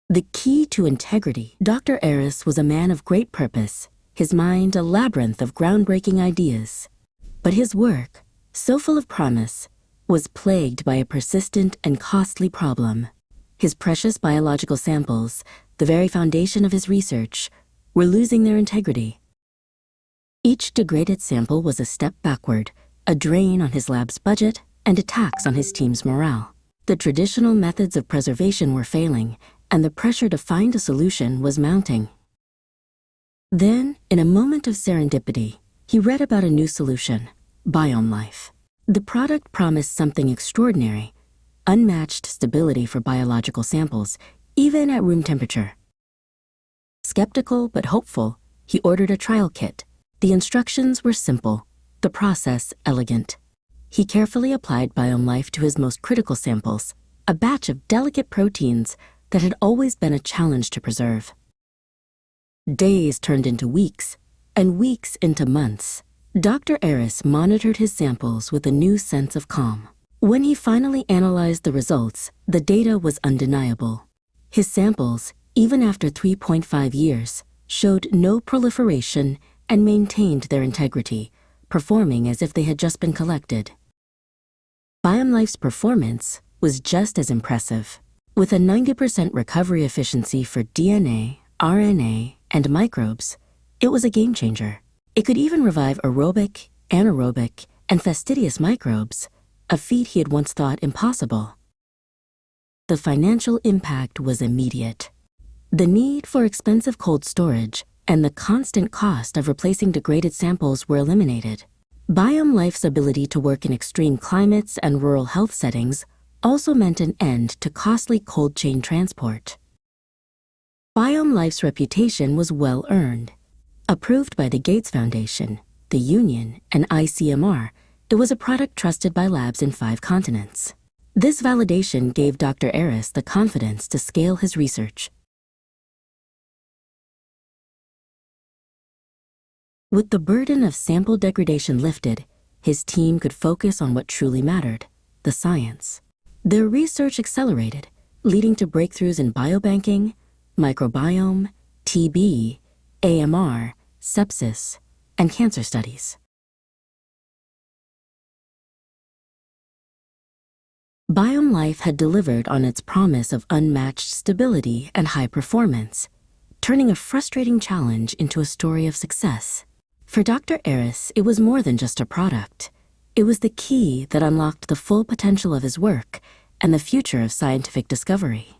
The key to integrity. Dr. Eris was a man of great purpose, his mind a labyrinth of groundbreaking ideas. But his work, so full of promise, was plagued by a persistent and costly problem. His precious biological samples, the very foundation of his research, were losing their integrity. Each degraded sample was a step backward, a drain on his lab's budget, and a tax on his team's morale. The traditional methods of preservation were failing, and the pressure to find a solution was mounting. Then, in a moment of serendipity, he read about a new solution, BiomLife. The product promised something extraordinary, unmatched stability for biological samples, even at room temperature. Skeptical but hopeful, he ordered a trial kit. The instructions were simple, the process elegant. He carefully applied BiomLife to his most critical samples, a batch of delicate proteins that had always been a challenge to preserve. Days turned into weeks, and weeks into months. Dr. Eris monitored his samples with a new sense of calm. When he finally analyzed the results, the data was undeniable. His samples, even after 3.5 years, showed no proliferation and maintained their integrity, performing as if they had just been collected. BiomLife's performance was just as impressive. With a 90% recovery efficiency for DNA, RNA, and microbes, it was a game changer. It could even revive aerobic, anaerobic, and fastidious microbes, a feat he had once thought impossible. The financial impact was immediate. The need for expensive cold storage and the constant cost of replacing degraded samples were eliminated. BiomLife's ability to work in extreme climates and rural health settings also meant an end to costly cold chain transport. BiomLife's reputation was well earned. Approved by the Gates Foundation, the Union, and ICMR, it was a product trusted by labs in 5 continents. This validation gave Dr. Eris the confidence to scale his research. With the burden of sample degradation lifted, his team could focus on what truly mattered, the science. Their research accelerated, leading to breakthroughs in biobanking, microbiome, TB, AMR, sepsis, and cancer studies. BiomLife had delivered on its promise of unmatched stability and high performance, turning a frustrating challenge into a story of success. For Dr. Eris, it was more than just a product. It was the key that unlocked the full potential of his work and the future of scientific discovery.